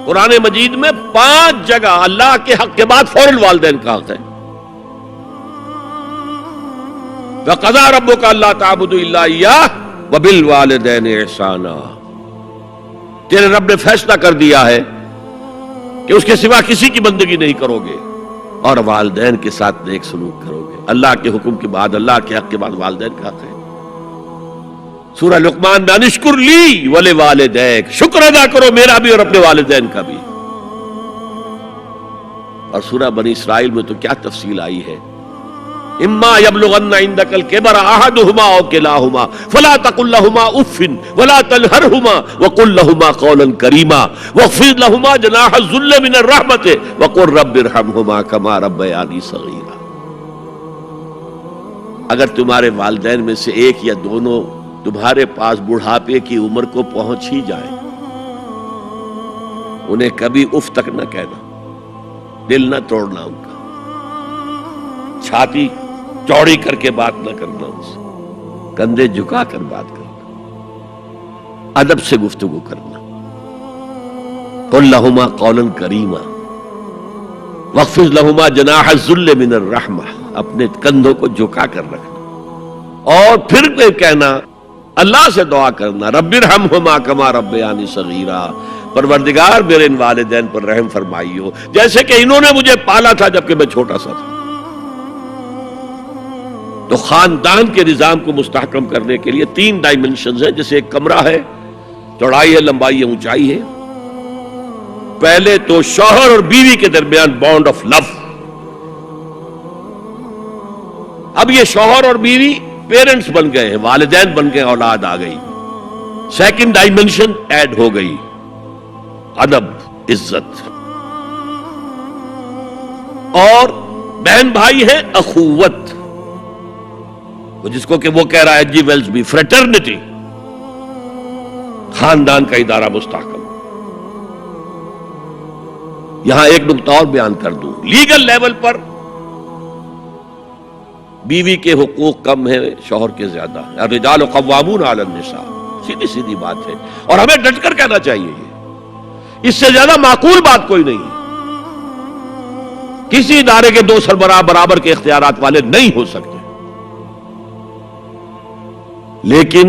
قرآن مجید میں 5 جگہ اللہ کے حق کے بعد فوراً والدین کا حق ہے. وَقَضَىٰ رَبُّكَ أَلَّا تَعْبُدُوا إِلَّا إِيَّاهُ وَبِالْوَالِدَيْنِ إِحْسَانًا. تیرے رب نے فیصلہ کر دیا ہے کہ اس کے سوا کسی کی بندگی نہیں کرو گے اور والدین کے ساتھ نیک سلوک کرو گے. اللہ کے حکم کے بعد، اللہ کے حق کے بعد والدین کا حق ہے. سورہ لقمان میں انشکر لی ولوالدیک، شکر ادا کرو میرا بھی اور اپنے والدین کا بھی. اور سورہ بنی اسرائیل میں تو کیا تفصیل آئی ہے. اما یبلغن عندک الکبر احدہما او کلاہما فلا تقل لہما اف ولا تنہرہما وقل لہما قولا کریما واخفض لہما جناح الذل من الرحمۃ وقل رب ارحمہما کما ربیانی صغیرا. اگر تمہارے والدین میں سے ایک یا دونوں تمہارے پاس بڑھاپے کی عمر کو پہنچ ہی جائے، انہیں کبھی اف تک نہ کہنا، دل نہ توڑنا ان کا، چھاتی چوڑی کر کے بات نہ کرنا، ان سے کندھے جھکا کر بات کرنا، ادب سے گفتگو کرنا. قل لہما قولا کریما واخفض لہما جناح الذل من الرحمہ، اپنے کندھوں کو جھکا کر رکھنا. اور پھر کہنا، اللہ سے دعا کرنا، رب ارحمہما کما ربیانی صغیرا، پروردگار میرے ان والدین پر رحم فرمائیو جیسے کہ انہوں نے مجھے پالا تھا جبکہ میں چھوٹا سا تھا. تو خاندان کے نظام کو مستحکم کرنے کے لیے 3 ڈائمنشنز ہیں. جیسے ایک کمرہ ہے، چوڑائی ہے، لمبائی ہے، اونچائی ہے. پہلے تو شوہر اور بیوی کے درمیان بانڈ آف لو. اب یہ شوہر اور بیوی پیرنٹس بن گئے ہیں، والدین بن گئے، اولاد آ گئی. سیکنڈ ڈائمنشن ایڈ ہو گئی، ادب، عزت. اور بہن بھائی ہے، اخوت، جس کو کہ وہ کہہ رہا ہے جی ویلز بھی، فریٹرنٹی، خاندان کا ادارہ مستحکم. یہاں ایک نقطہ اور بیان کر دوں. لیگل لیول پر بیوی کے حقوق کم ہیں، شوہر کے زیادہ. الرجال قوامون علی النساء، سیدھی سیدھی بات ہے، اور ہمیں ڈٹ کر کہنا چاہیے. یہ اس سے زیادہ معقول بات کوئی نہیں ہے. کسی ادارے کے 2 سربراہ برابر کے اختیارات والے نہیں ہو سکتے. لیکن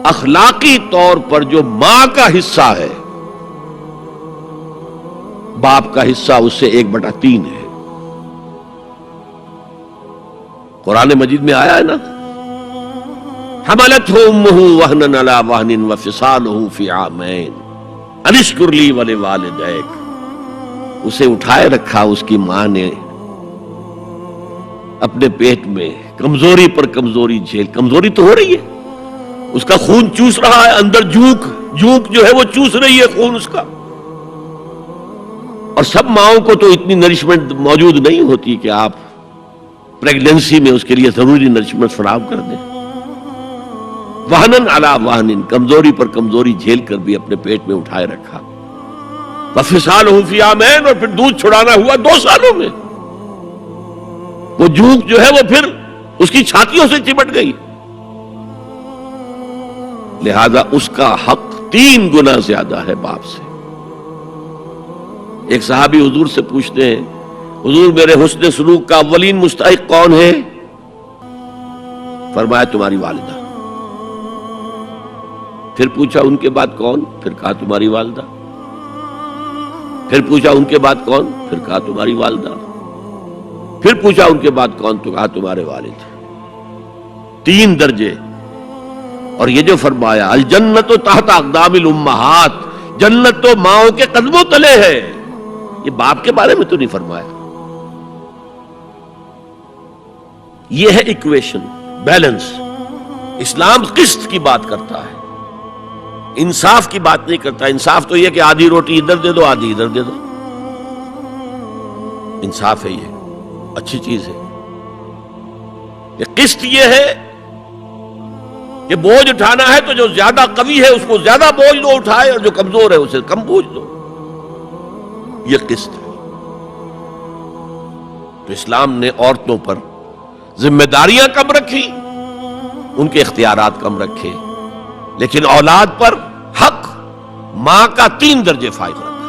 اخلاقی طور پر جو ماں کا حصہ ہے، باپ کا حصہ اس سے 1/3 ہے. قرآن مجید میں آیا ہے نا، حملتہ امہ وہنا علی وہن وفصالہ فی عامین ان اشکر لی ولوالدیک. اسے اٹھائے رکھا اس کی ماں نے اپنے پیٹ میں، کمزوری پر کمزوری جھیل. کمزوری تو ہو رہی ہے، اس کا خون چوس رہا ہے اندر، جھونک جو ہے وہ چوس رہی ہے خون اس کا. اور سب ماؤں کو تو اتنی نرشمنٹ موجود نہیں ہوتی کہ آپ پریگننسی میں اس کے لیے ضروری نرشمنٹ فراہم کر دیں. وہنن علی وہن، کمزوری پر کمزوری جھیل کر بھی اپنے پیٹ میں اٹھائے رکھا. وفصالہ فی عامین، اور پھر دودھ چھڑانا ہوا 2 سالوں میں. وہ جھونک جو ہے وہ پھر اس کی چھاتیوں سے چمٹ گئی. لہذا اس کا حق 3 گنا زیادہ ہے باپ سے. ایک صحابی حضور سے پوچھتے ہیں، حضور میرے حسن سلوک کا اولین مستحق کون ہے؟ فرمایا تمہاری والدہ. پھر پوچھا ان کے بعد کون؟ پھر کہا تمہاری والدہ. پھر پوچھا ان کے بعد کون؟ پھر کہا تمہاری والدہ. پھر پوچھا ان کے بعد کون؟ تو کہا تمہارے والد. 3 درجے. اور یہ جو فرمایا الجنت تحت اقدام الامہات، جنت تو ماؤں کے قدموں تلے ہے، یہ باپ کے بارے میں تو نہیں فرمایا. یہ ہے ایکویشن، بیلنس. اسلام قسط کی بات کرتا ہے، انصاف کی بات نہیں کرتا. انصاف تو یہ کہ آدھی روٹی ادھر دے دو، آدھی ادھر دے دو. انصاف ہے، یہ اچھی چیز ہے. یہ قسط یہ ہے کہ بوجھ اٹھانا ہے تو جو زیادہ قوی ہے اس کو زیادہ بوجھ دو اٹھائے، اور جو کمزور ہے اسے کم بوجھ دو. یہ قسط ہے. تو اسلام نے عورتوں پر ذمہ داریاں کم رکھی، ان کے اختیارات کم رکھے، لیکن اولاد پر حق ماں کا 3 درجے فائق رکھا.